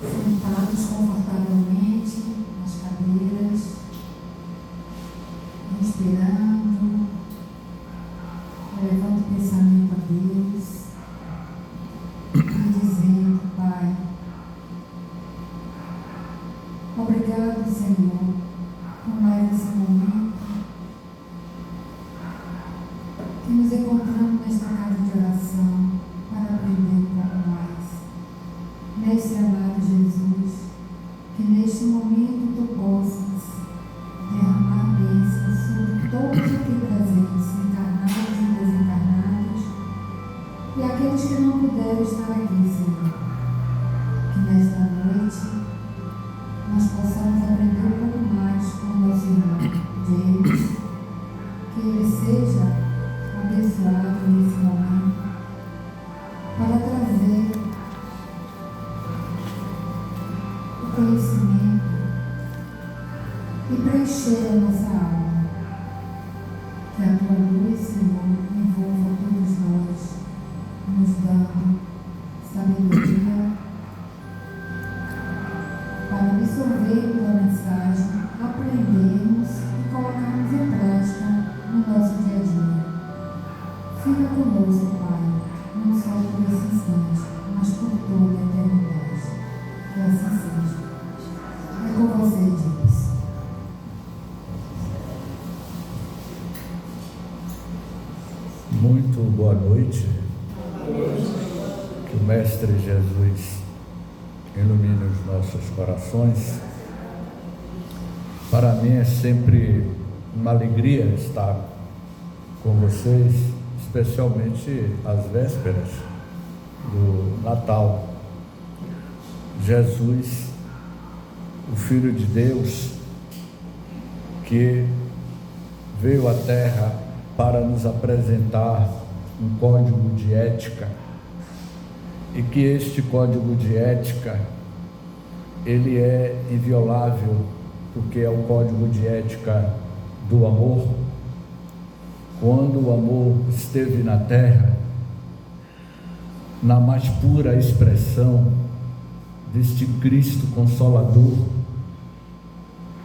sentados confortavelmente nas cadeiras, respirando, levando o pensamento a Deus e dizendo: Pai, obrigado, Senhor, por mais esse momento que nos encontramos nesta casa de oração para aprender um pouco mais. Mestre amado Jesus, que neste momento Tu possas derramar bênçãos sobre todos aqui presentes, encarnados e desencarnados, e aqueles que não puderam estar aqui, Senhor. Que nesta noite nós possamos aprender um pouco mais com o nosso irmão James, que ele seja abençoado nesse momento para trazer o conhecimento e preencher a nossa alma. Que a Tua luz, Senhor, envolva todos nós, nos dando sabedoria para absorvermos a mensagem, aprendermos e colocarmos em prática no nosso dia a dia. Fica conosco, Pai, não só por esse instante, mas por toda a eternidade. Que assim seja. É com você, James. Muito boa noite. Que o Mestre Jesus ilumine os nossos corações. Para mim é sempre uma alegria estar com vocês, especialmente às vésperas do Natal. Jesus, o Filho de Deus, que veio à Terra para nos apresentar um código de ética, e que este código de ética, ele é inviolável, porque é o código de ética do amor. Quando o amor esteve na Terra, na mais pura expressão deste Cristo Consolador,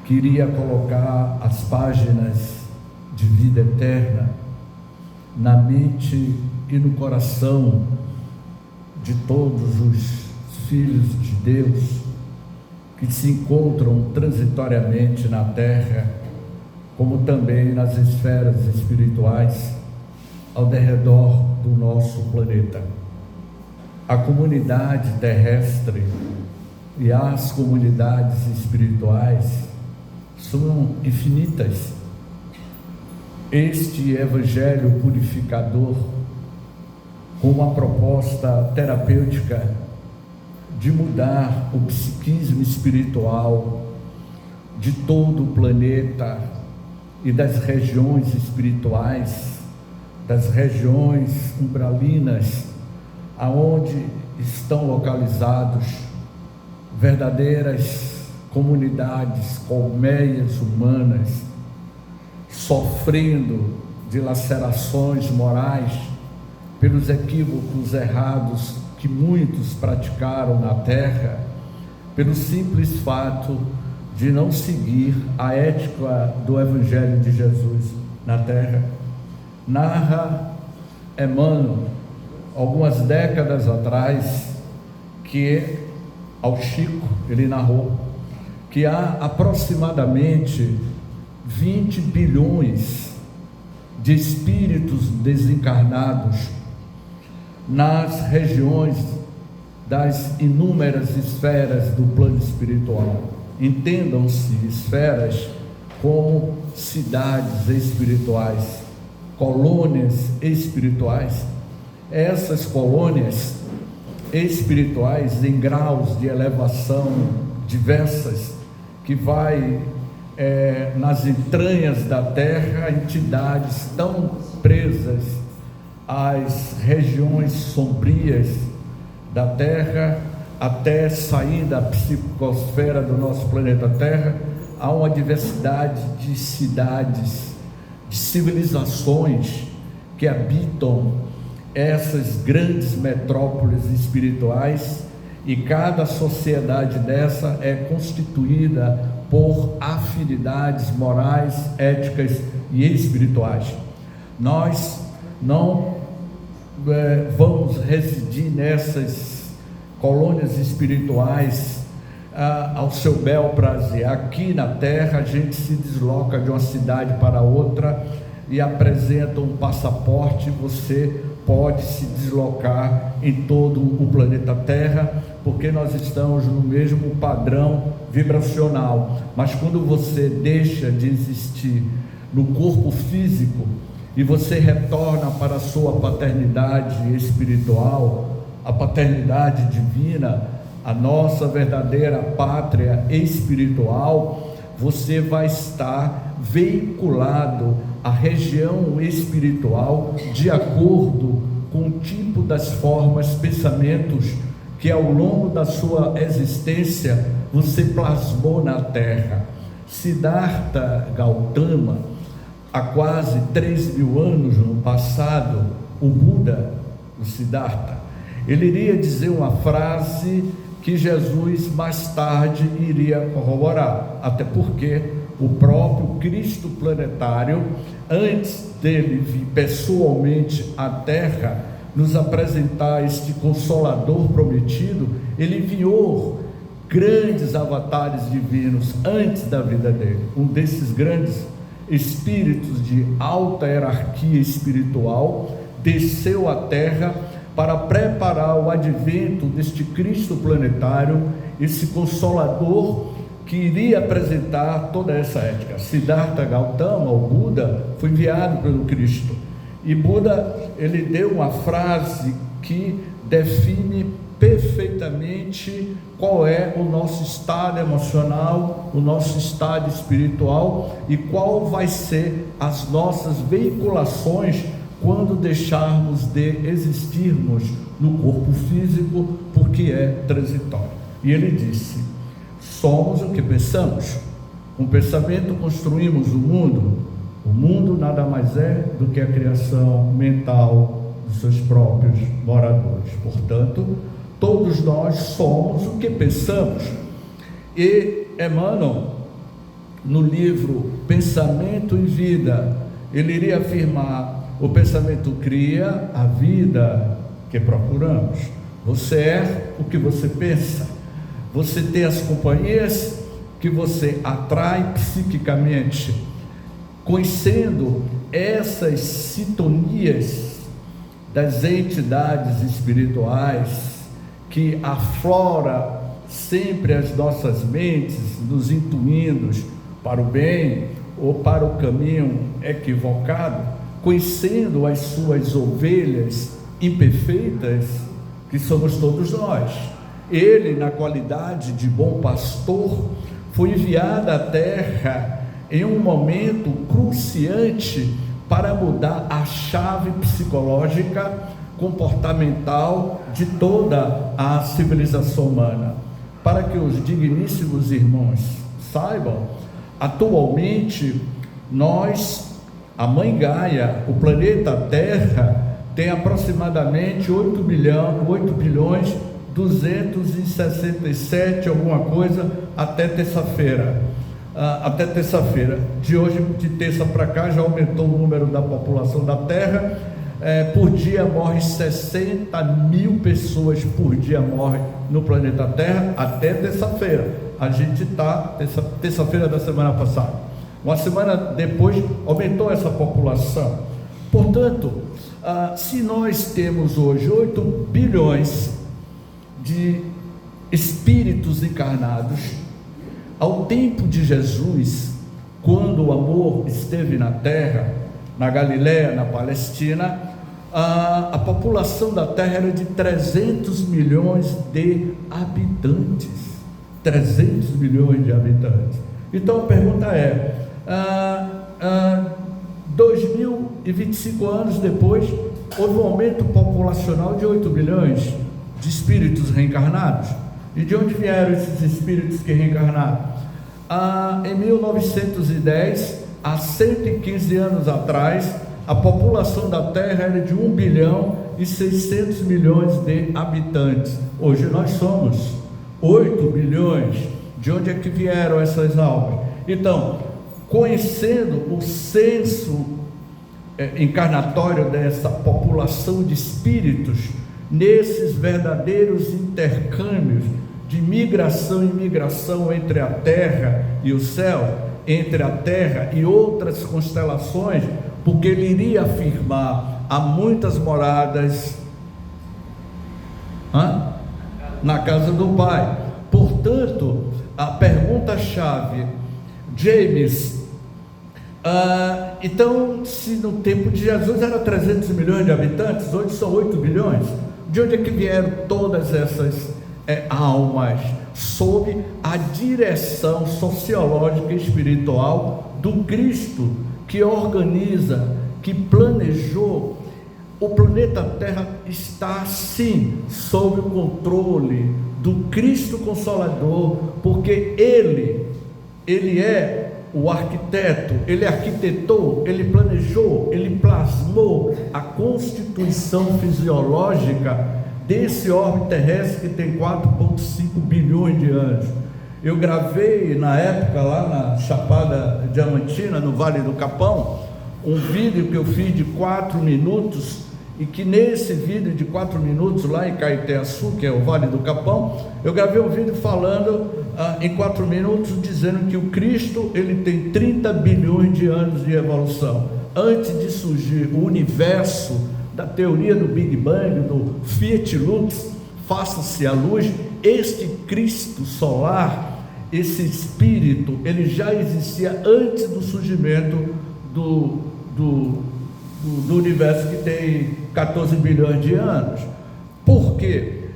queria colocar as páginas de vida eterna na mente e no coração de todos os filhos de Deus que se encontram transitoriamente na Terra, como também nas esferas espirituais ao derredor do nosso planeta. A comunidade terrestre e as comunidades espirituais são infinitas. Este Evangelho purificador, com uma proposta terapêutica de mudar o psiquismo espiritual de todo o planeta e das regiões espirituais, das regiões umbralinas, aonde estão localizados verdadeiras comunidades, colmeias humanas, sofrendo de lacerações morais pelos equívocos errados que muitos praticaram na Terra, pelo simples fato de não seguir a ética do Evangelho de Jesus na Terra. Narra Emmanuel, algumas décadas atrás, que ao Chico, ele narrou que há aproximadamente 20 bilhões de espíritos desencarnados nas regiões das inúmeras esferas do plano espiritual. Entendam-se esferas como cidades espirituais, colônias espirituais. Essas colônias espirituais em graus de elevação diversas, que vai nas entranhas da terra, entidades tão presas às regiões sombrias da terra, até sair da psicosfera do nosso planeta Terra. Há uma diversidade de cidades, de civilizações que habitam essas grandes metrópoles espirituais, e cada sociedade dessa é constituída por afinidades morais, éticas e espirituais. Nós não vamos residir nessas colônias espirituais ao seu bel prazer. Aqui na terra a gente se desloca de uma cidade para outra e apresenta um passaporte. Você pode se deslocar em todo o planeta Terra, porque nós estamos no mesmo padrão vibracional. Mas quando você deixa de existir no corpo físico e você retorna para a sua paternidade espiritual, a paternidade divina, a nossa verdadeira pátria espiritual, você vai estar veiculado à região espiritual de acordo com o tipo das formas, pensamentos que ao longo da sua existência você plasmou na Terra. Siddhartha Gautama, há quase 3.000 anos no passado, o Buda, o Siddhartha, ele iria dizer uma frase que Jesus mais tarde iria corroborar, até porque o próprio Cristo planetário, antes dele vir pessoalmente à Terra nos apresentar este Consolador prometido, ele enviou grandes avatares divinos antes da vida dele. Um desses grandes espíritos de alta hierarquia espiritual desceu à Terra para preparar o advento deste Cristo planetário, esse Consolador que iria apresentar toda essa ética. Siddhartha Gautama, o Buda, foi enviado pelo Cristo, e Buda, ele deu uma frase que define perfeitamente qual é o nosso estado emocional, o nosso estado espiritual e qual vai ser as nossas veiculações quando deixarmos de existirmos no corpo físico, porque é transitório. E ele disse: somos o que pensamos. Com pensamento construímos o mundo. O mundo nada mais é do que a criação mental dos seus próprios moradores. Portanto, todos nós somos o que pensamos. E Emmanuel, no livro Pensamento e Vida, ele iria afirmar: o pensamento cria a vida que procuramos. Você é o que você pensa. Você tem as companhias que você atrai psiquicamente. Conhecendo essas sintonias das entidades espirituais que aflora sempre as nossas mentes, nos intuindo para o bem ou para o caminho equivocado, conhecendo as suas ovelhas imperfeitas, que somos todos nós. Ele, na qualidade de bom pastor, foi enviado à terra em um momento cruciante para mudar a chave psicológica, comportamental de toda a civilização humana. Para que os digníssimos irmãos saibam, atualmente nós, a Mãe Gaia, o planeta Terra, tem aproximadamente 8 bilhões 267 alguma coisa até terça-feira. De hoje, de terça para cá, já aumentou o número da população da Terra. Por dia morre 60 mil pessoas por dia morrem no planeta Terra até terça-feira. A gente está terça-feira da semana passada. Uma semana depois aumentou essa população. Portanto, se nós temos hoje 8 bilhões de espíritos encarnados, ao tempo de Jesus, quando o amor esteve na terra, na Galiléia, na Palestina, a população da terra era de 300 milhões de habitantes. 300 milhões de habitantes. Então a pergunta é, 2025 anos depois, houve um aumento populacional de 8 bilhões de espíritos reencarnados. E de onde vieram esses espíritos que reencarnaram? Em 1910, há 115 anos atrás, a população da Terra era de 1 bilhão e 600 milhões de habitantes. Hoje nós somos 8 bilhões. De onde é que vieram essas almas? Então, conhecendo o senso encarnatório dessa população de espíritos, nesses verdadeiros intercâmbios de migração e migração entre a Terra e o céu, entre a Terra e outras constelações, porque ele iria afirmar: há muitas moradas na casa do Pai. Portanto, a pergunta-chave, James, então, se no tempo de Jesus era 300 milhões de habitantes, hoje são 8 bilhões, de onde é que vieram todas essas almas? Sob a direção sociológica e espiritual do Cristo, que organiza, que planejou. O planeta Terra está sim sob o controle do Cristo Consolador, porque Ele é o arquiteto, Ele arquitetou, Ele planejou, Ele plasmou a constituição fisiológica desse orbe terrestre que tem 4,5 bilhões de anos. Eu gravei na época lá na Chapada Diamantina, no Vale do Capão, um vídeo que eu fiz de 4 minutos, e que nesse vídeo de 4 minutos lá em Caeté-Açu, que é o Vale do Capão, eu gravei um vídeo falando em 4 minutos, dizendo que o Cristo, ele tem 30 bilhões de anos de evolução. Antes de surgir o universo, da teoria do Big Bang, do Fiat Lux, faça-se a luz, este Cristo solar, esse Espírito, ele já existia antes do surgimento do universo, que tem 14 bilhões de anos. Porque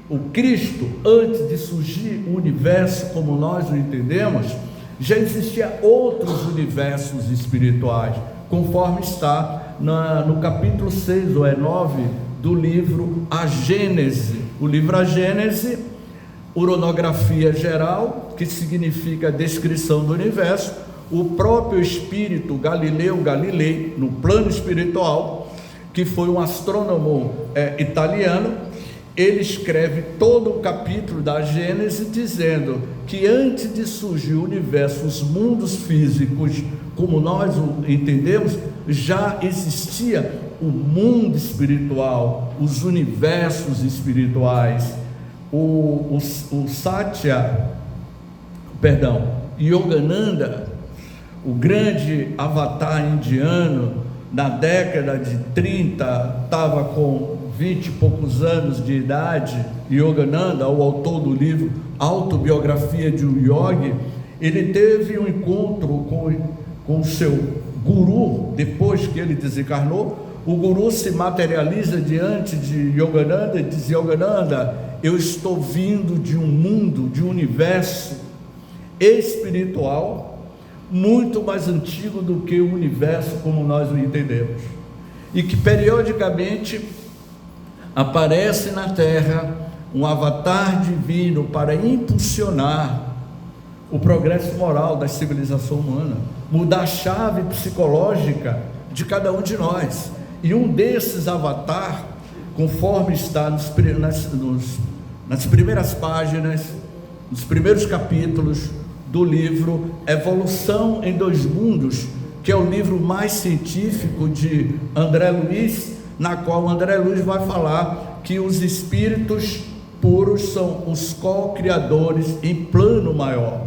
o Cristo, antes de surgir o universo como nós o entendemos, já existia outros universos espirituais, conforme está no capítulo 6 ou 9 do livro A Gênese. O livro A Gênese, uronografia geral, que significa descrição do universo. O próprio espírito Galileu Galilei, no plano espiritual, que foi um astrônomo italiano, ele escreve todo o capítulo da Gênese dizendo que antes de surgir o universo, os mundos físicos, como nós o entendemos, já existia o mundo espiritual, os universos espirituais. O Yogananda, o grande avatar indiano, na década de 30, estava com 20 e poucos anos de idade. Yogananda, o autor do livro Autobiografia de um Yogi, ele teve um encontro com o seu guru, depois que ele desencarnou. O guru se materializa diante de Yogananda e diz: Yogananda, eu estou vindo de um mundo, de um universo espiritual muito mais antigo do que o universo como nós o entendemos, e que periodicamente aparece na Terra um avatar divino para impulsionar o progresso moral da civilização humana, mudar a chave psicológica de cada um de nós. E um desses avatares, conforme está nas primeiras páginas, nos primeiros capítulos do livro Evolução em Dois Mundos, que é o livro mais científico de André Luiz, na qual André Luiz vai falar que os espíritos puros são os co-criadores em plano maior.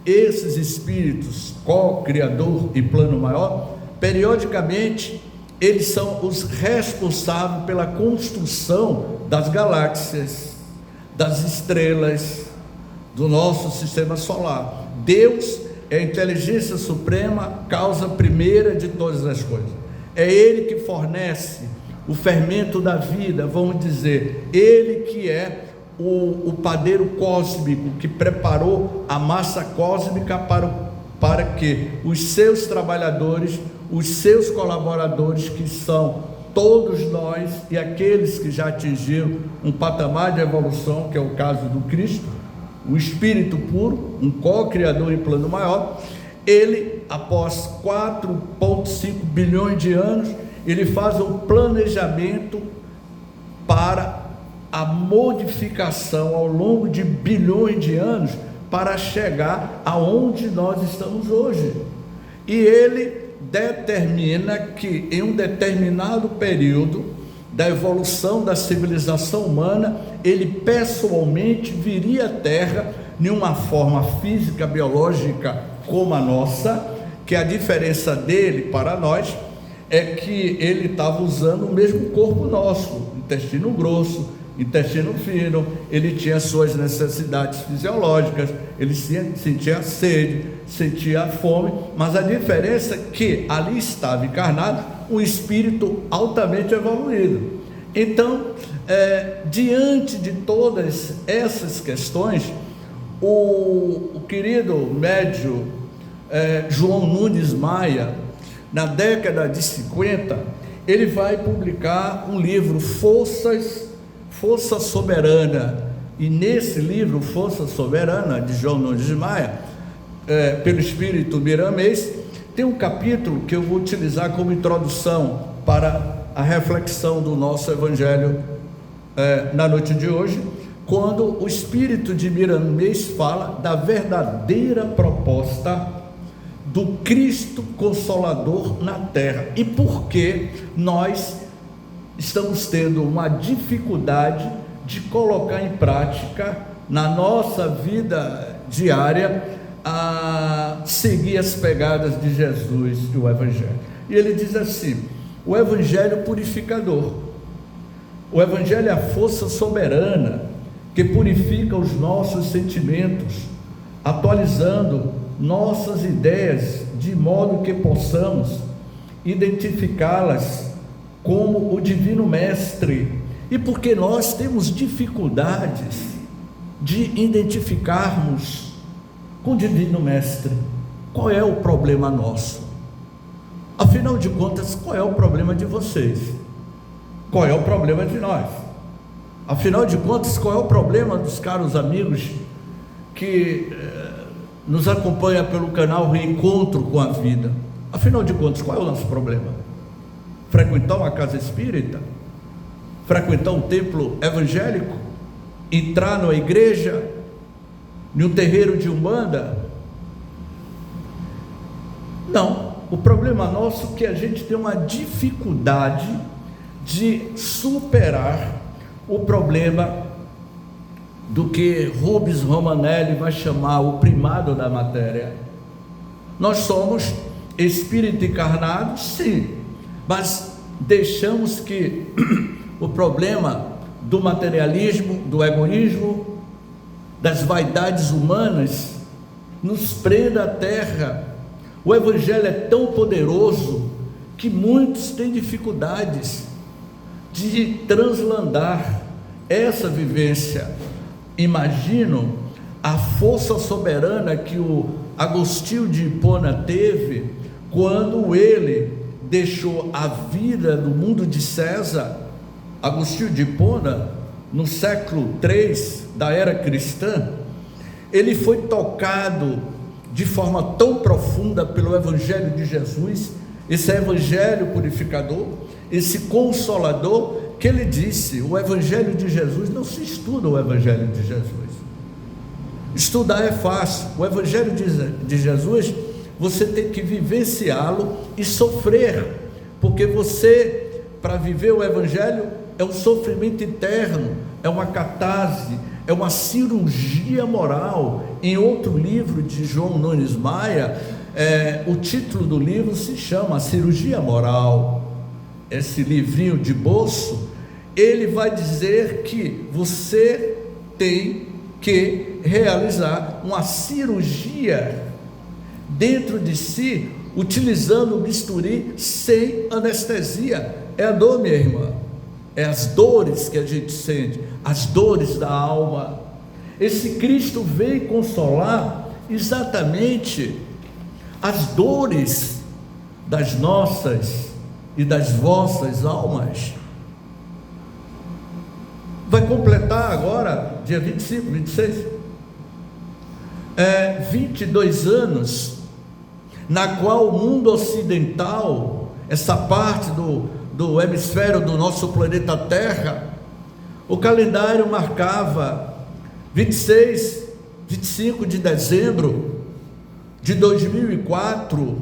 Esses espíritos co-criador em plano maior, periodicamente, eles são os responsáveis pela construção das galáxias, das estrelas, do nosso sistema solar. Deus é a inteligência suprema, causa primeira de todas as coisas. É Ele que fornece o fermento da vida, vamos dizer. Ele que é o padeiro cósmico, que preparou a massa cósmica para que os seus trabalhadores, os seus colaboradores, que são todos nós e aqueles que já atingiram um patamar de evolução, que é o caso do Cristo, o Espírito puro, um co-criador em plano maior, ele, após 4,5 bilhões de anos, ele faz um planejamento para a modificação ao longo de bilhões de anos para chegar aonde nós estamos hoje. E ele determina que em um determinado período da evolução da civilização humana, ele pessoalmente viria à Terra em uma forma física, biológica como a nossa, que a diferença dele para nós é que ele estava usando o mesmo corpo nosso, intestino grosso, intestino fino, ele tinha suas necessidades fisiológicas, ele sentia sede, sentia fome, mas a diferença é que ali estava encarnado um espírito altamente evoluído. Então, diante de todas essas questões, o querido médium João Nunes Maia, na década de 50, ele vai publicar um livro, Força Soberana, e nesse livro, Força Soberana, de João Nunes Maia, pelo espírito miramês, tem um capítulo que eu vou utilizar como introdução para a reflexão do nosso evangelho na noite de hoje, quando o espírito de miramês fala da verdadeira proposta do Cristo Consolador na terra, e por que nós estamos tendo uma dificuldade de colocar em prática na nossa vida diária a seguir as pegadas de Jesus e o Evangelho. E ele diz assim: o Evangelho purificador, o Evangelho é a força soberana que purifica os nossos sentimentos, atualizando nossas ideias de modo que possamos identificá-las como o Divino Mestre. E porque nós temos dificuldades de identificarmos com o Divino Mestre, qual é o problema nosso? Afinal de contas, qual é o problema de vocês? Qual é o problema de nós? Afinal de contas, qual é o problema dos caros amigos que nos acompanham pelo canal Reencontro com a Vida? Afinal de contas, qual é o nosso problema? Frequentar uma casa espírita? Frequentar um templo evangélico? Entrar numa igreja? Em um terreiro de Umbanda? Não, o problema nosso é que a gente tem uma dificuldade de superar o problema do que Rubens Romanelli vai chamar o primado da matéria. Nós somos espírito encarnado, sim, mas deixamos que o problema do materialismo, do egoísmo, das vaidades humanas nos prenda à terra. O Evangelho é tão poderoso que muitos têm dificuldades de translandar essa vivência. Imagino a força soberana que o Agostinho de Hipona teve quando ele deixou a vida no mundo de César. Agostinho de Hipona, no século III da era cristã, ele foi tocado de forma tão profunda pelo Evangelho de Jesus, esse Evangelho purificador, esse Consolador, que ele disse: o Evangelho de Jesus não se estuda, o Evangelho de Jesus. Estudar é fácil, o Evangelho de Jesus você tem que vivenciá-lo e sofrer, porque você, para viver o Evangelho, é um sofrimento eterno, é uma catarse, é uma cirurgia moral. Em outro livro de João Nunes Maia, o título do livro se chama Cirurgia Moral. Esse livrinho de bolso, ele vai dizer que você tem que realizar uma cirurgia dentro de si, utilizando o bisturi sem anestesia. É a dor, minha irmã, é as dores que a gente sente, as dores da alma. Esse Cristo veio consolar exatamente as dores das nossas e das vossas almas. Vai completar agora, dia 25, 26, 22 anos, na qual o mundo ocidental, essa parte do hemisfério do nosso planeta Terra, O calendário marcava 26, 25 de dezembro de 2004.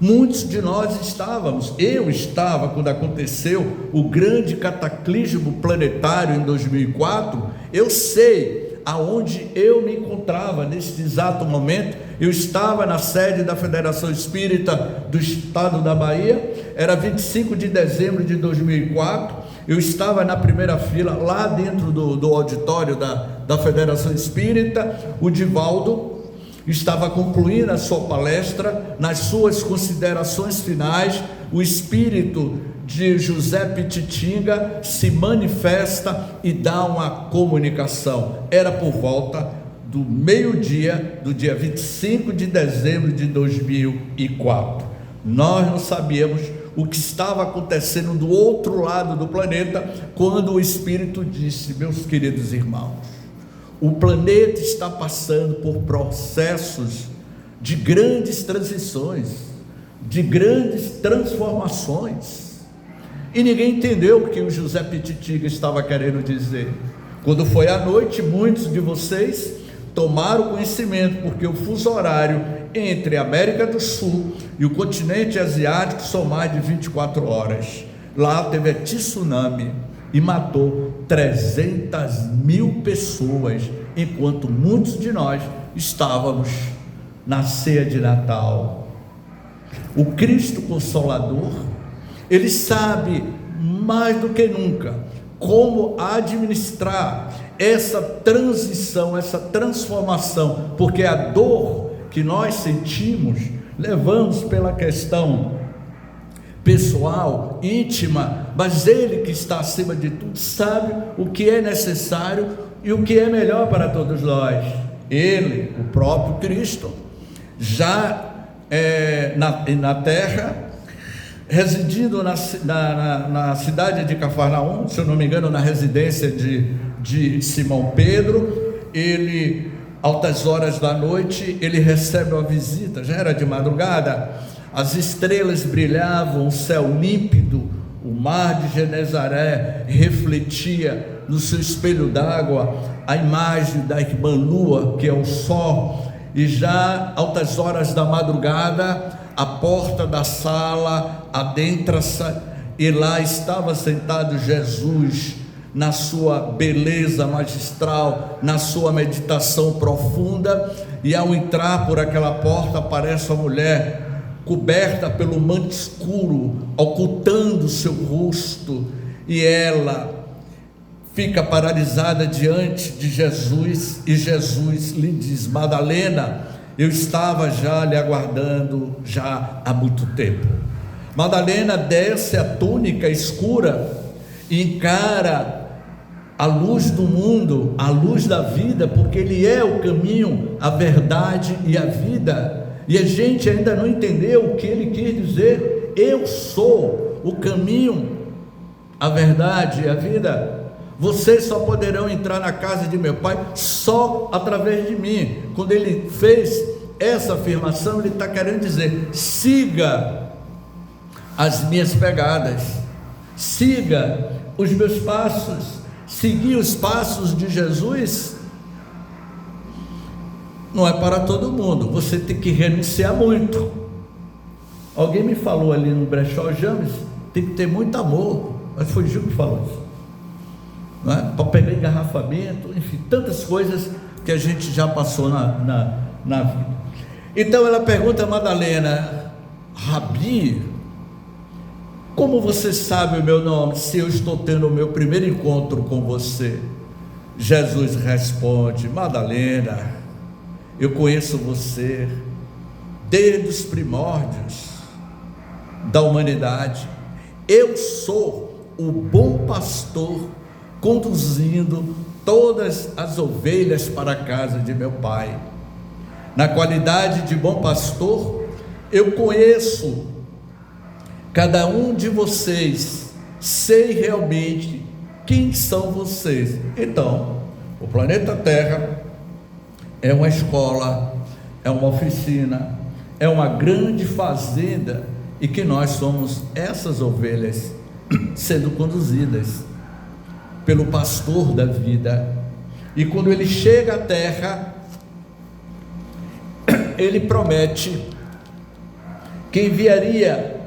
Muitos de nós estávamos, eu estava quando aconteceu o grande cataclismo planetário em 2004. Eu sei aonde eu me encontrava nesse exato momento. Eu estava na sede da Federação Espírita do Estado da Bahia, era 25 de dezembro de 2004, eu estava na primeira fila, lá dentro do auditório da Federação Espírita. O Divaldo estava concluindo a sua palestra. Nas suas considerações finais, o espírito de José Pititinga se manifesta e dá uma comunicação. Era por volta do meio-dia do dia 25 de dezembro de 2004. Nós não sabíamos o que estava acontecendo do outro lado do planeta, quando o Espírito disse: meus queridos irmãos, o planeta está passando por processos de grandes transições, de grandes transformações. E ninguém entendeu o que o José Pititinga estava querendo dizer. Quando foi à noite, muitos de vocês tomaram conhecimento, porque o fuso horário entre a América do Sul e o continente asiático são mais de 24 horas. Lá teve a tsunami e matou 300.000 pessoas, enquanto muitos de nós estávamos na ceia de Natal. O Cristo Consolador, ele sabe mais do que nunca como administrar essa transição, essa transformação, porque a dor que nós sentimos, levamos pela questão pessoal, íntima, mas Ele que está acima de tudo, sabe o que é necessário e o que é melhor para todos nós. Ele, o próprio Cristo, já na terra, residindo na cidade de Cafarnaum, se eu não me engano, na residência de Simão Pedro, ele, altas horas da noite, ele recebe uma visita. Já era de madrugada, as estrelas brilhavam, o céu límpido, o mar de Genezaré refletia no seu espelho d'água a imagem da irmã Lua, que é o sol. E já altas horas da madrugada, a porta da sala adentra-se, e lá estava sentado Jesus, na sua beleza magistral, na sua meditação profunda. E ao entrar por aquela porta, aparece uma mulher coberta pelo manto escuro, ocultando seu rosto, e ela fica paralisada diante de Jesus, e Jesus lhe diz: Madalena, eu estava já lhe aguardando já há muito tempo. Madalena desce a túnica escura e encara a luz do mundo, a luz da vida, porque Ele é o caminho, a verdade e a vida. E a gente ainda não entendeu o que Ele quis dizer. Eu sou o caminho, a verdade e a vida. Vocês só poderão entrar na casa de meu Pai só através de mim. Quando Ele fez essa afirmação, Ele está querendo dizer: siga as minhas pegadas, siga os meus passos. Seguir os passos de Jesus não é para todo mundo, você tem que renunciar muito. Alguém me falou ali no brechó: James, tem que ter muito amor. Mas foi Gil que falou isso, não é? Para pegar engarrafamento, enfim, tantas coisas que a gente já passou na vida. Então ela pergunta a Madalena: Rabi, como você sabe o meu nome, se eu estou tendo o meu primeiro encontro com você? Jesus responde: Madalena, eu conheço você desde os primórdios da humanidade. Eu sou o bom pastor, conduzindo todas as ovelhas para a casa de meu Pai. Na qualidade de bom pastor, eu conheço cada um de vocês, sei realmente quem são vocês. Então, o planeta Terra é uma escola, é uma oficina, é uma grande fazenda, e que nós somos essas ovelhas sendo conduzidas. pelo pastor da vida. E quando ele chega à terra, ele promete que enviaria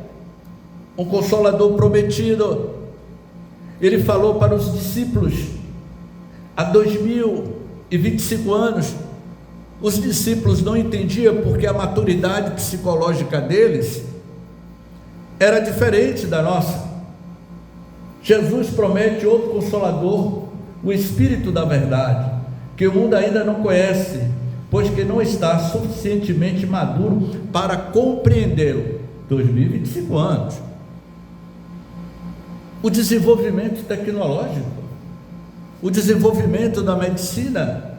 um Consolador prometido. Ele falou para os discípulos há 2025 anos. Os discípulos não entendiam porque a maturidade psicológica deles era diferente da nossa. Jesus promete outro Consolador, o Espírito da verdade, que o mundo ainda não conhece, pois que não está suficientemente maduro para compreendê-lo. 2025 anos. O desenvolvimento tecnológico, o desenvolvimento da medicina,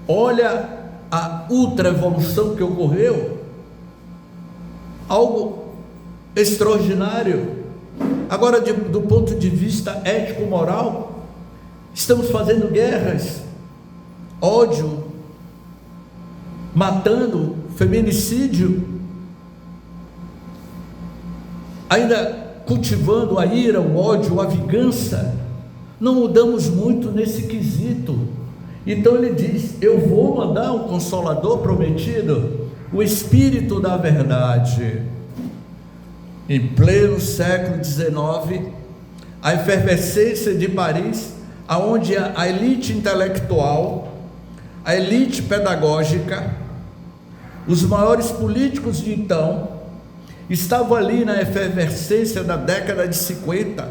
olha a ultra evolução que ocorreu, algo extraordinário. Agora, do ponto de vista ético-moral, estamos fazendo guerras, ódio, matando, feminicídio, ainda cultivando a ira, o ódio, a vingança. Não mudamos muito nesse quesito. Então ele diz: eu vou mandar um Consolador prometido, o Espírito da verdade. Em pleno século XIX, a efervescência de Paris, aonde a elite intelectual, a elite pedagógica, os maiores políticos de então, estavam ali na efervescência da década de 50,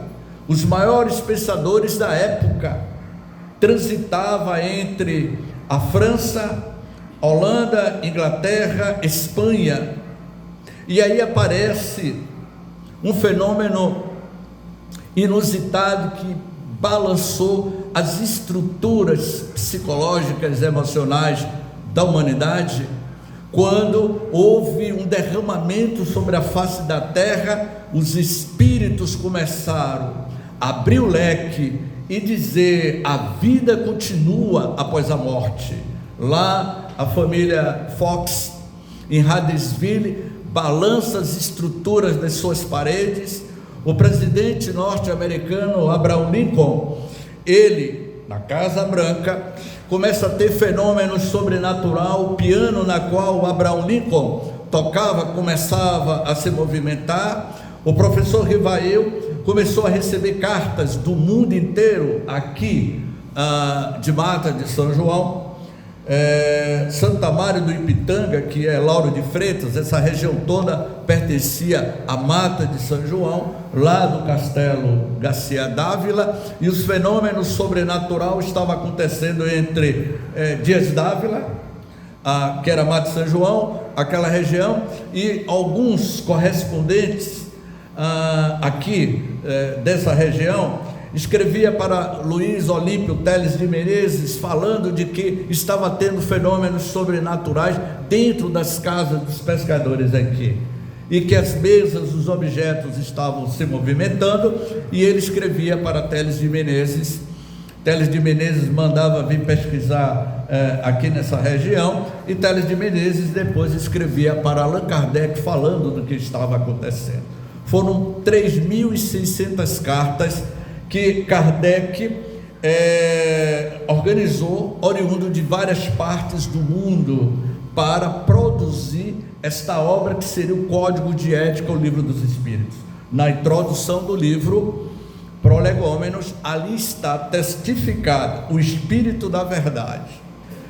os maiores pensadores da época, transitava entre a França, Holanda, Inglaterra, Espanha, e aí aparece um fenômeno inusitado que balançou as estruturas psicológicas e emocionais da humanidade, quando houve um derramamento sobre a face da terra. Os espíritos começaram a abrir o leque e dizer: a vida continua após a morte. Lá a família Fox, em Hadesville, balança as estruturas das suas paredes. O presidente norte-americano Abraham Lincoln, ele, na Casa Branca, começa a ter fenômenos sobrenatural. O piano na qual Abraham Lincoln tocava começava a se movimentar. O professor Rivail começou a receber cartas do mundo inteiro, aqui de Mata de São João, Santa Maria do Ipitanga, que é Lauro de Freitas, essa região toda pertencia à Mata de São João, lá do Castelo Garcia Dávila, e os fenômenos sobrenaturais estavam acontecendo entre Dias Dávila, que era Mata de São João, aquela região, e alguns correspondentes aqui dessa região escrevia para Luiz Olímpio Teles de Menezes, falando de que estava tendo fenômenos sobrenaturais dentro das casas dos pescadores aqui, e que as mesas, os objetos estavam se movimentando, e ele escrevia para Teles de Menezes. Teles de Menezes mandava vir pesquisar aqui nessa região, e Teles de Menezes depois escrevia para Allan Kardec falando do que estava acontecendo. Foram 3.600 cartas que Kardec organizou, oriundo de várias partes do mundo, para produzir esta obra que seria o Código de Ética, o Livro dos Espíritos. Na introdução do livro Prolegômenos, ali está testificado o Espírito da Verdade.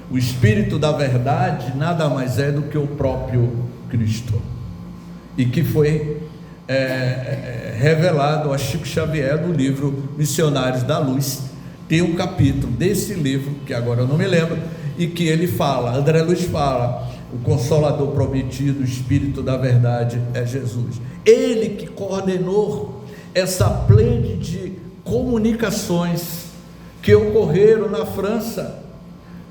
O Espírito da Verdade nada mais é do que o próprio Cristo, e que foi revelado a Chico Xavier no livro Missionários da Luz. Tem um capítulo desse livro, que agora eu não me lembro, e que ele fala, André Luiz fala: o Consolador prometido, o Espírito da Verdade é Jesus. Ele que coordenou essa plede de comunicações que ocorreram na França,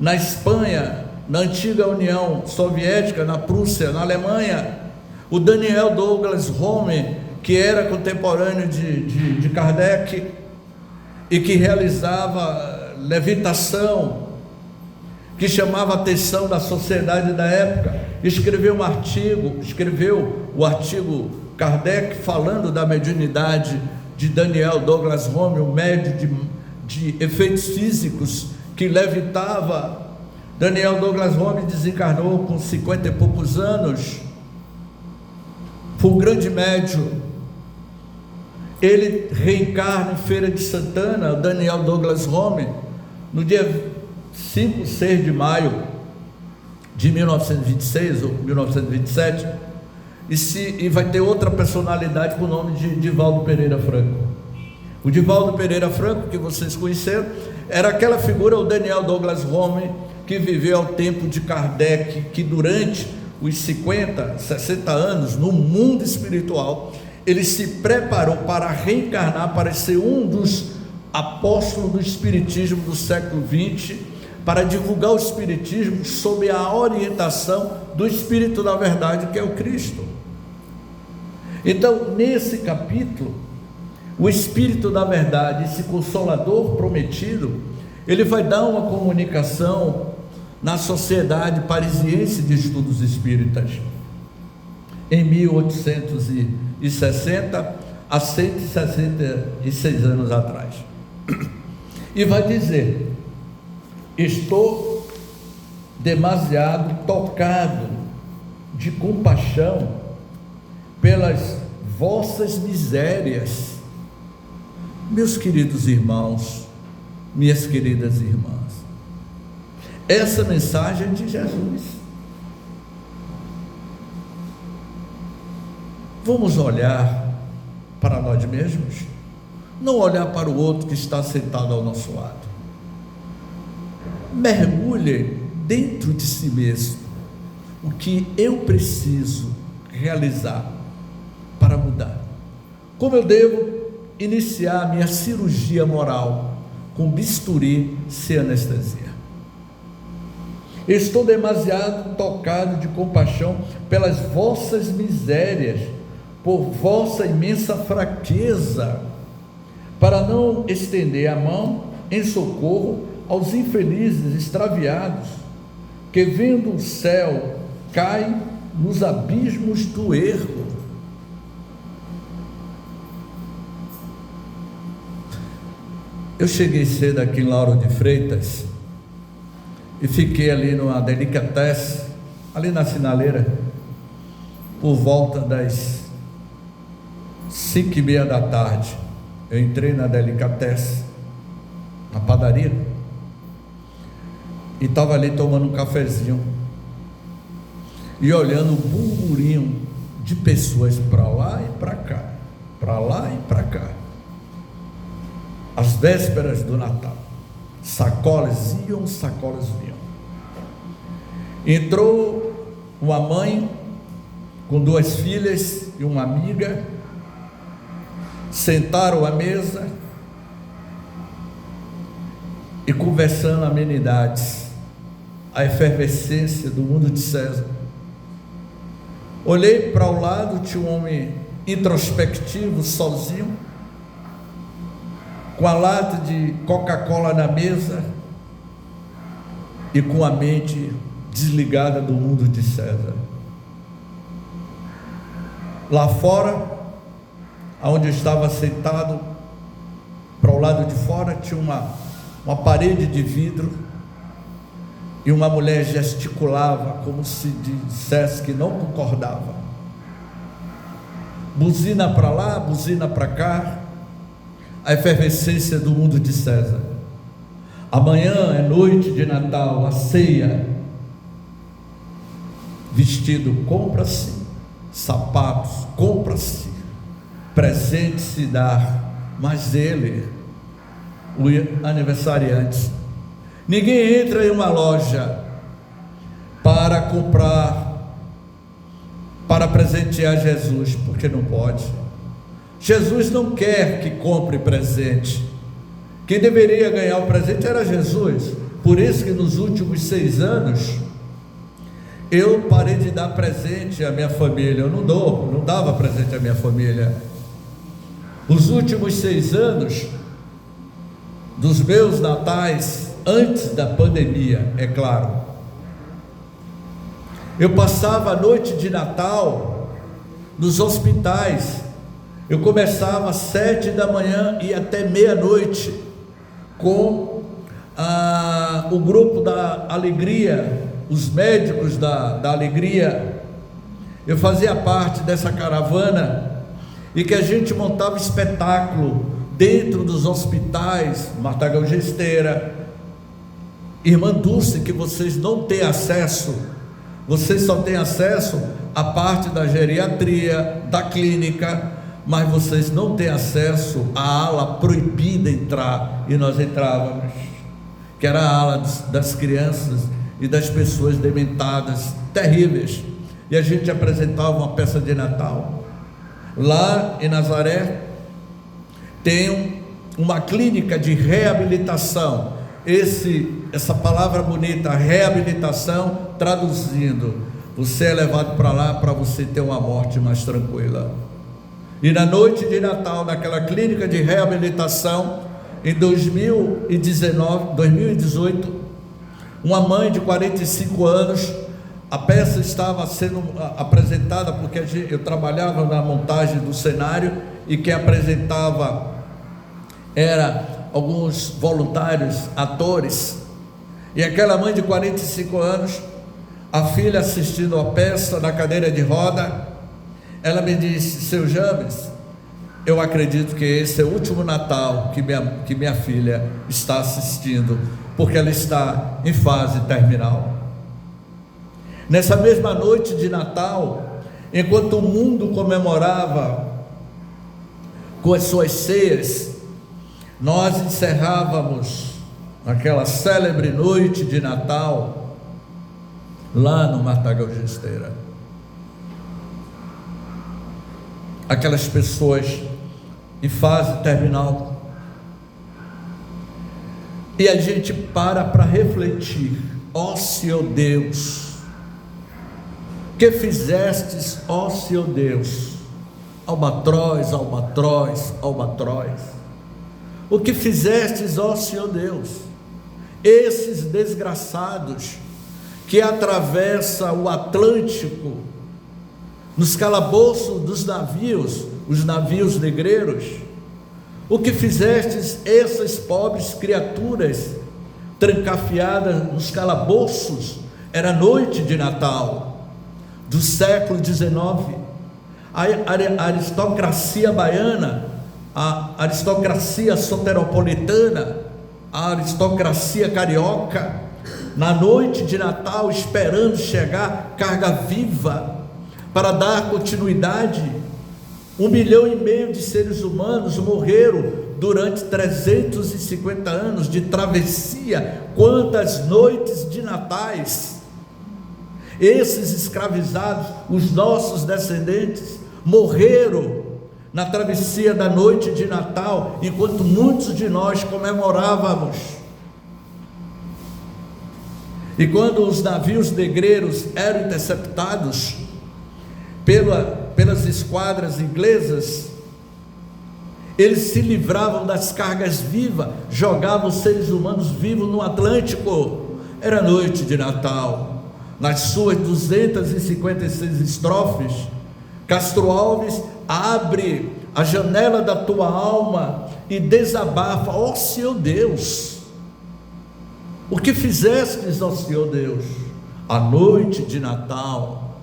na Espanha, na antiga União Soviética, na Prússia, na Alemanha. O Daniel Douglas Home, que era contemporâneo de Kardec e que realizava levitação, que chamava a atenção da sociedade da época, escreveu o artigo Kardec falando da mediunidade de Daniel Douglas Home, o médium de efeitos físicos que levitava. Daniel Douglas Home desencarnou com 50 e poucos anos, foi um grande médium. Ele reencarna em Feira de Santana, Daniel Douglas Home, no dia 5, 6 de maio de 1926 ou 1927, e vai ter outra personalidade com o nome de Divaldo Pereira Franco. O Divaldo Pereira Franco, que vocês conheceram, era aquela figura, o Daniel Douglas Home, que viveu ao tempo de Kardec, que durante os 50, 60 anos, no mundo espiritual, ele se preparou para reencarnar, para ser um dos apóstolos do espiritismo do século XX, para divulgar o espiritismo sob a orientação do Espírito da Verdade, que é o Cristo. Então, nesse capítulo, o Espírito da Verdade, esse Consolador prometido, ele vai dar uma comunicação na Sociedade Parisiense de Estudos Espíritas, em 1860, há 166 anos atrás, e vai dizer: estou demasiado tocado de compaixão pelas vossas misérias. Meus queridos irmãos, minhas queridas irmãs, essa mensagem é de Jesus. Vamos olhar para nós mesmos, não olhar para o outro que está sentado ao nosso lado. Mergulhe dentro de si mesmo o que eu preciso realizar para mudar. Como eu devo iniciar a minha cirurgia moral com bisturi sem anestesia. Estou demasiado tocado de compaixão pelas vossas misérias, por vossa imensa fraqueza, para não estender a mão em socorro aos infelizes extraviados, que vendo o céu caem nos abismos do erro. Eu cheguei cedo aqui em Lauro de Freitas e fiquei ali numa Delicatessen, ali na sinaleira, por volta das 5:30 da tarde. Eu entrei na Delicatessen, na padaria, e estava ali tomando um cafezinho e olhando o burburinho de pessoas para lá e para cá, para lá e para cá, às vésperas do Natal. Sacolas iam, sacolas vinham. Entrou uma mãe com 2 filhas e uma amiga, sentaram à mesa e conversando amenidades, a efervescência do mundo de César. Olhei para o lado, tinha um homem introspectivo, sozinho, com a lata de Coca-Cola na mesa e com a mente desligada do mundo de César. Lá fora, onde eu estava sentado, para o lado de fora tinha uma parede de vidro, e uma mulher gesticulava como se dissesse que não concordava. Buzina para lá, buzina para cá, a efervescência do mundo de César. Amanhã é noite de Natal, a ceia. Vestido compra-se, sapatos compra-se, presente se dá, mas ele, o aniversariante, ninguém entra em uma loja para comprar, para presentear Jesus, porque não pode. Jesus não quer que compre presente. Quem deveria ganhar o presente era Jesus. Por isso que nos últimos 6 anos eu parei de dar presente à minha família. Eu não dava presente à minha família. Os últimos 6 anos dos meus natais, antes da pandemia, é claro, eu passava a noite de Natal nos hospitais. Eu começava às 7 da manhã e até meia-noite com o grupo da Alegria, os médicos da Alegria. Eu fazia parte dessa caravana e que a gente montava espetáculo dentro dos hospitais, Matagal Gesteira, Irmã Dulce, que vocês não têm acesso, vocês só têm acesso à parte da geriatria, da clínica, mas vocês não têm acesso à ala proibida entrar, e nós entrávamos, que era a ala das crianças e das pessoas dementadas, terríveis, e a gente apresentava uma peça de Natal. Lá em Nazaré tem uma clínica de reabilitação. Essa palavra bonita, reabilitação, traduzindo, você é levado para lá para você ter uma morte mais tranquila. E na noite de Natal, naquela clínica de reabilitação, em 2018, uma mãe de 45 anos, a peça estava sendo apresentada, porque eu trabalhava na montagem do cenário, e quem apresentava era alguns voluntários, atores, e aquela mãe de 45 anos, a filha assistindo a peça na cadeira de roda, ela me disse: seu James, eu acredito que esse é o último Natal que minha filha está assistindo, porque ela está em fase terminal. Nessa mesma noite de Natal, enquanto o mundo comemorava com as suas ceias, nós encerrávamos aquela célebre noite de Natal lá no Matagal Gesteira. Aquelas pessoas em fase terminal, e a gente para refletir: ó Senhor Deus, que fizestes, ó Senhor Deus, albatroz, albatroz, albatroz, o que fizestes, ó Senhor Deus, esses desgraçados que atravessam o Atlântico nos calabouços dos navios, os navios negreiros, o que fizestes essas pobres criaturas trancafiadas nos calabouços. Era noite de Natal do século XIX. A aristocracia baiana, a aristocracia soteropolitana, a aristocracia carioca, na noite de Natal, esperando chegar carga viva para dar continuidade. 1,5 milhão de seres humanos morreram durante 350 anos de travessia. Quantas noites de natais esses escravizados, os nossos descendentes, morreram na travessia da noite de Natal, enquanto muitos de nós comemorávamos. E quando os navios negreiros eram interceptados pelas esquadras inglesas, eles se livravam das cargas vivas, jogavam os seres humanos vivos no Atlântico. Era noite de Natal. Nas suas 256 estrofes, Castro Alves abre a janela da tua alma e desabafa: ó Senhor Deus, o que fizestes, ó Senhor Deus, a noite de Natal.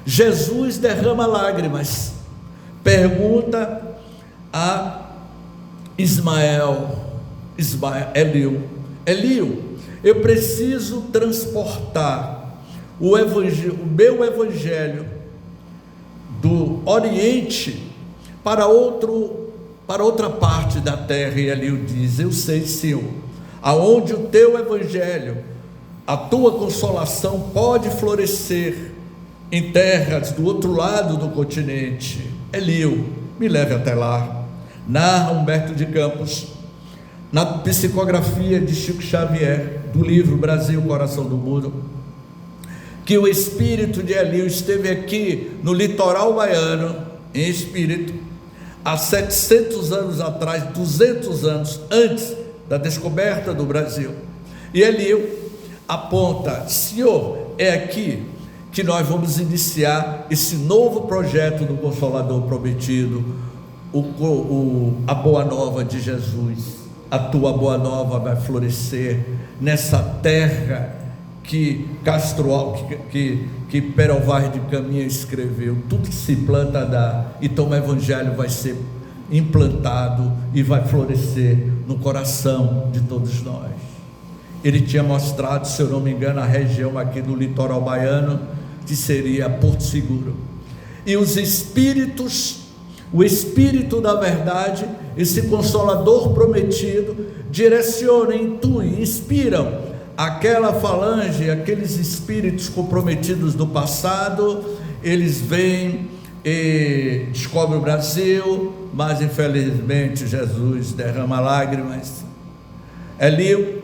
Jesus derrama lágrimas, pergunta a Eliu, eu preciso transportar o meu evangelho do Oriente para outra parte da terra. E Eliu diz: eu sei, Senhor, aonde o teu evangelho, a tua consolação pode florescer, em terras do outro lado do continente. Eliu, me leve até lá. Narra Humberto de Campos, na psicografia de Chico Xavier, do livro Brasil, Coração do Mundo, que o espírito de Eliu esteve aqui no litoral baiano, em espírito, há 700 anos atrás, 200 anos antes da descoberta do Brasil. E Eliu aponta: Senhor, é aqui que nós vamos iniciar esse novo projeto do Consolador prometido, a Boa Nova de Jesus. a tua boa nova vai florescer nessa terra que que Pero Vaz de Caminha escreveu. Tudo que se planta dá. Então o evangelho vai ser implantado e vai florescer no coração de todos nós. Ele tinha mostrado, se eu não me engano, a região aqui do litoral baiano, que seria Porto Seguro. E os espíritos, o Espírito da verdade, esse Consolador prometido, direciona, intui, inspiram aquela falange, aqueles espíritos comprometidos do passado. Eles vêm e descobrem o Brasil, mas infelizmente Jesus derrama lágrimas. Elio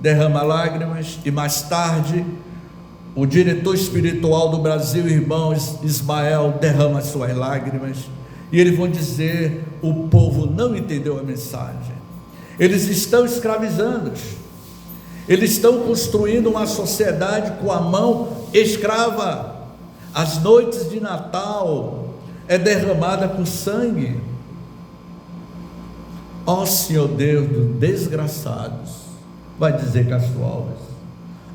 derrama lágrimas, e mais tarde o diretor espiritual do Brasil, irmão Ismael, derrama suas lágrimas, e eles vão dizer: o povo não entendeu a mensagem, eles estão escravizando, eles estão construindo uma sociedade com a mão escrava. As noites de Natal é derramada com sangue. Ó Senhor Deus dos desgraçados, vai dizer Castro Alves,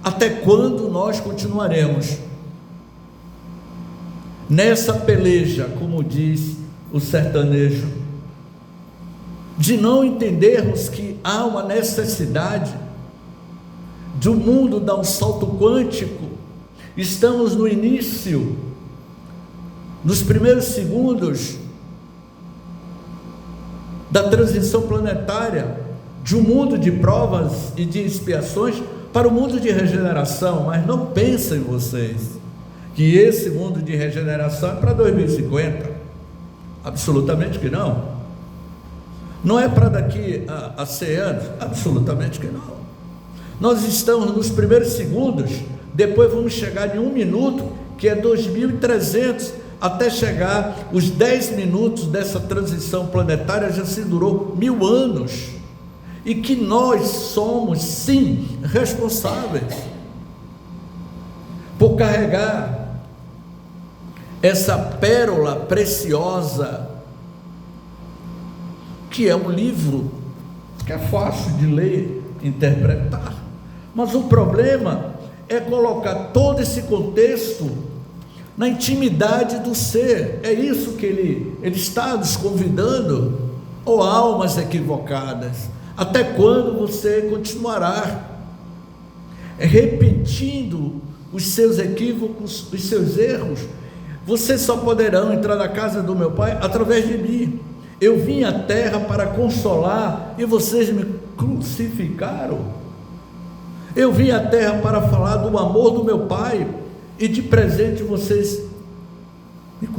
até quando nós continuaremos nessa peleja, como diz o sertanejo, de não entendermos que há uma necessidade de o mundo dar um salto quântico? Estamos no início, nos primeiros segundos da transição planetária, de um mundo de provas e de expiações para o mundo de regeneração. Mas não pensem vocês que esse mundo de regeneração é para 2050, absolutamente que não. Não é para daqui a 100 anos, absolutamente que não. Nós estamos nos primeiros segundos, depois vamos chegar em 1 minuto, que é 2300, até chegar os 10 minutos dessa transição planetária, já se durou 1000 anos, e que nós somos sim responsáveis por carregar essa pérola preciosa, que é um livro que é fácil de ler, interpretar, mas o problema é colocar todo esse contexto na intimidade do ser. É isso que ele está nos convidando. Ou almas equivocadas, até quando você continuará repetindo os seus equívocos, os seus erros? Vocês só poderão entrar na casa do meu Pai através de mim. Eu vim à terra para consolar e vocês me crucificaram. Eu vim à terra para falar do amor do meu Pai e de presente vocês me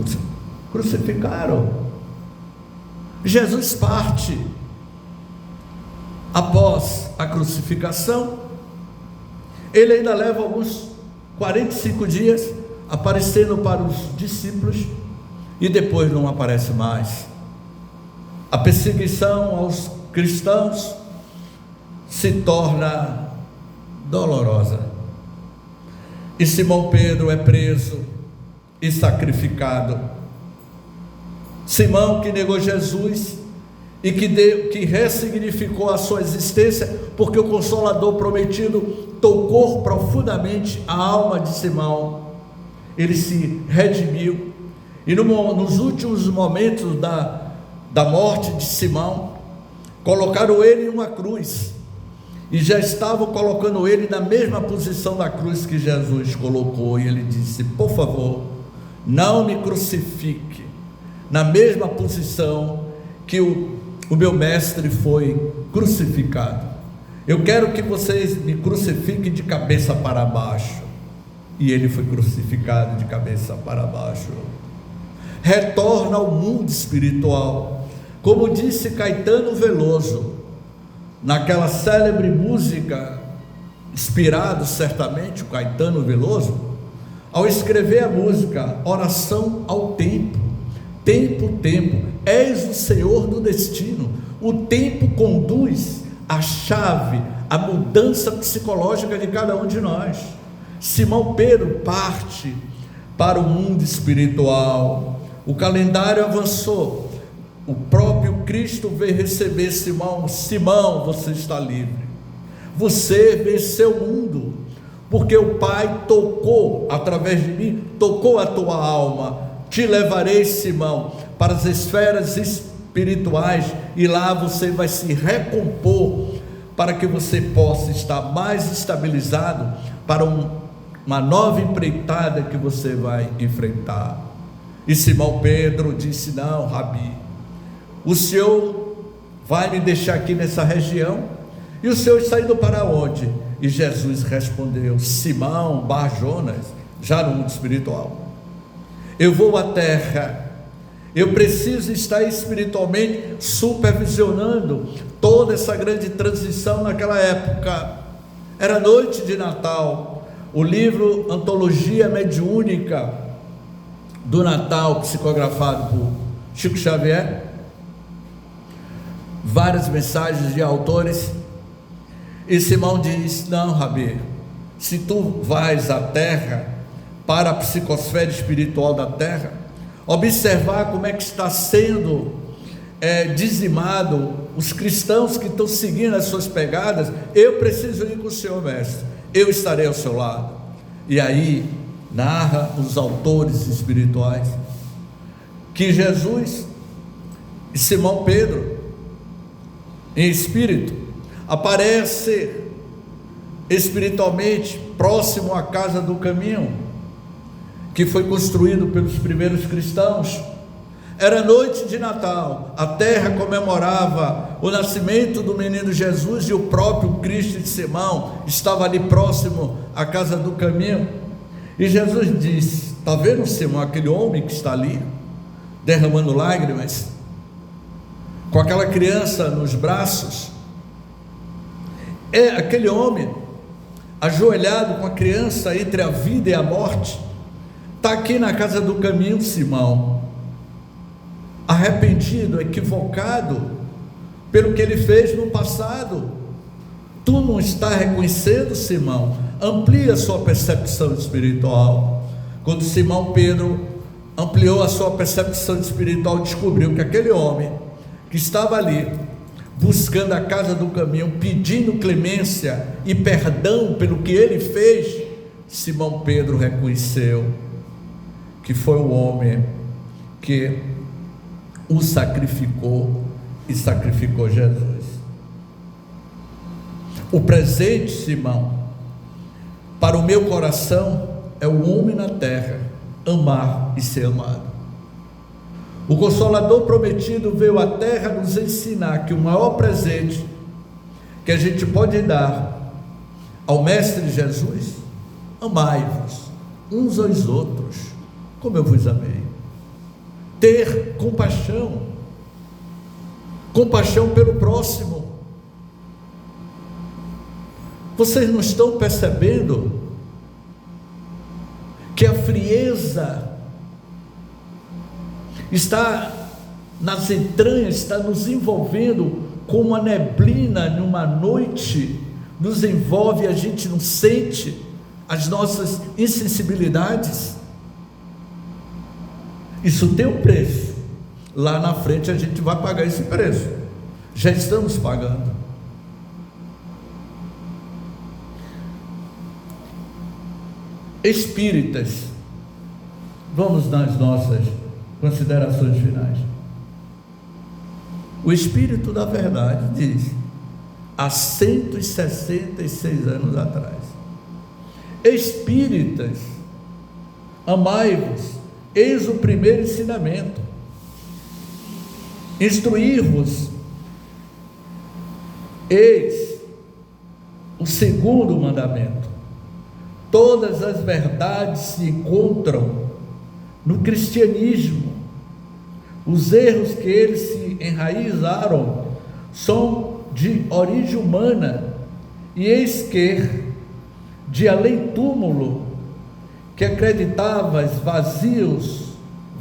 crucificaram. Jesus parte após a crucificação. Ele ainda leva alguns 45 dias aparecendo para os discípulos e depois não aparece mais. A perseguição aos cristãos se torna dolorosa, e Simão Pedro é preso e sacrificado. Simão, que negou Jesus e que ressignificou a sua existência, porque o Consolador prometido tocou profundamente a alma de Simão. Ele se redimiu, e nos últimos momentos da morte de Simão, colocaram ele em uma cruz, e já estavam colocando ele na mesma posição da cruz que Jesus colocou, e ele disse: por favor, não me crucifique na mesma posição que o meu mestre foi crucificado. Eu quero que vocês me crucifiquem de cabeça para baixo. E ele foi crucificado de cabeça para baixo. Retorna ao mundo espiritual, como disse Caetano Veloso naquela célebre música, inspirado certamente o Caetano Veloso, ao escrever a música Oração ao Tempo. Tempo, tempo, és o Senhor do destino. O tempo conduz a chave, a mudança psicológica de cada um de nós. Simão Pedro parte para o mundo espiritual. O calendário avançou. o próprio Cristo veio receber Simão. Simão, você está livre, você venceu o mundo, porque o Pai tocou, através de mim, tocou a tua alma. Te levarei, Simão, para as esferas espirituais, e lá você vai se recompor, para que você possa estar mais estabilizado para uma nova empreitada que você vai enfrentar. E Simão Pedro disse: não, Rabi, o Senhor vai me deixar aqui nessa região? E o Senhor está indo para onde? E Jesus respondeu: Simão Bar-Jonas, já no mundo espiritual, eu vou à terra, eu preciso estar espiritualmente supervisionando toda essa grande transição. Naquela época, era noite de Natal. O livro Antologia Mediúnica do Natal, psicografado por Chico Xavier, várias mensagens de autores. E Simão diz: não, Rabi, se tu vais à terra, para a psicosfera espiritual da terra, observar como é que está sendo dizimado os cristãos que estão seguindo as suas pegadas, eu preciso ir com o Senhor, mestre, eu estarei ao seu lado. E aí narra os autores espirituais que Jesus e Simão Pedro, em espírito, aparece espiritualmente próximo à casa do caminho, que foi construído pelos primeiros cristãos. Era noite de Natal, a terra comemorava o nascimento do menino Jesus, e o próprio Cristo de Simão estava ali próximo à casa do caminho. E Jesus disse: está vendo, Simão, aquele homem que está ali derramando lágrimas, com aquela criança nos braços? É aquele homem ajoelhado com a criança entre a vida e a morte. Está aqui na casa do caminho, Simão, arrependido, equivocado pelo que ele fez no passado. Tu não está reconhecendo, Simão? Amplia a sua percepção espiritual. Quando Simão Pedro ampliou a sua percepção espiritual, descobriu que aquele homem que estava ali buscando a casa do caminho, pedindo clemência e perdão pelo que ele fez, Simão Pedro reconheceu que foi o homem que o sacrificou e sacrificou Jesus. O presente, Simão, para o meu coração é o homem na terra amar e ser amado. O Consolador prometido veio à terra nos ensinar que o maior presente que a gente pode dar ao Mestre Jesus: amai-vos uns aos outros, como eu vos amei. Ter compaixão, compaixão pelo próximo. Vocês não estão percebendo que a frieza está nas entranhas, está nos envolvendo como uma neblina numa noite, nos envolve, a gente não sente as nossas insensibilidades? Isso tem um preço. Lá na frente a gente vai pagar esse preço. Já estamos pagando. Espíritas, vamos nas nossas considerações finais. O Espírito da Verdade diz, há 166 anos atrás: espíritas, amai-vos, eis o primeiro ensinamento. Instruir-vos, eis o segundo mandamento. Todas as verdades se encontram no cristianismo. Os erros que eles se enraizaram são de origem humana, e eis que de além túmulo que acreditavas vazios,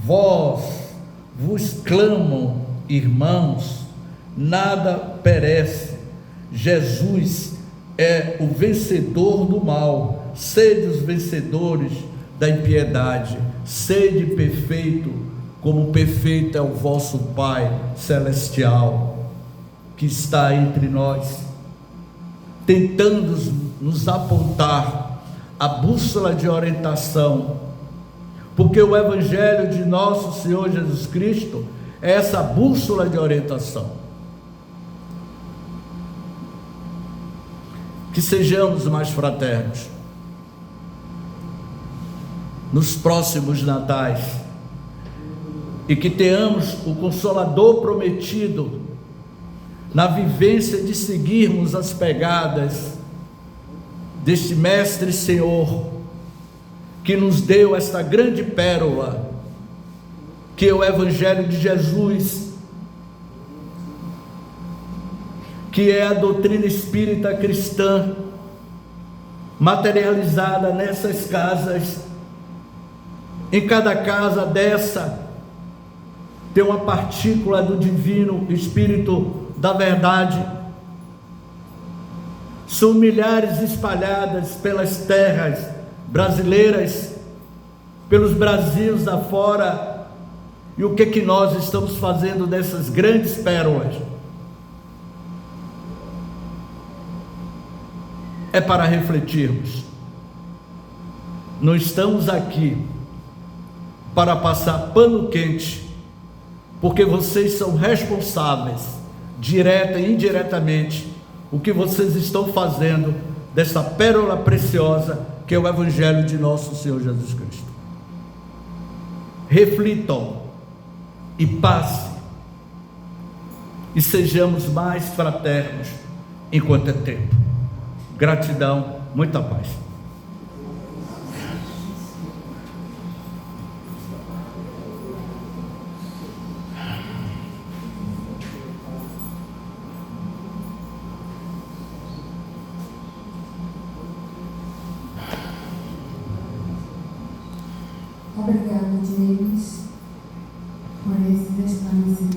vós vos clamam, irmãos, nada perece. Jesus é o vencedor do mal. Sede os vencedores da impiedade, sede perfeito como perfeito é o vosso Pai Celestial, que está entre nós, tentando nos apontar a bússola de orientação, porque o Evangelho de nosso Senhor Jesus Cristo é essa bússola de orientação. Que sejamos mais fraternos nos próximos natais e que tenhamos o Consolador prometido na vivência de seguirmos as pegadas deste Mestre Senhor, que nos deu esta grande pérola, que é o Evangelho de Jesus, que é a doutrina espírita cristã, materializada nessas casas. Em cada casa dessa tem uma partícula do divino Espírito da verdade. São milhares espalhadas pelas terras brasileiras, pelos Brasils afora. E o que nós estamos fazendo dessas grandes pérolas? É para refletirmos. Não estamos aqui para passar pano quente, porque vocês são responsáveis, direta e indiretamente, o que vocês estão fazendo dessa pérola preciosa que é o Evangelho de nosso Senhor Jesus Cristo. Reflitam e passe, e sejamos mais fraternos enquanto é tempo. Gratidão, muita paz. Obrigada, James, por esse esclarecimento.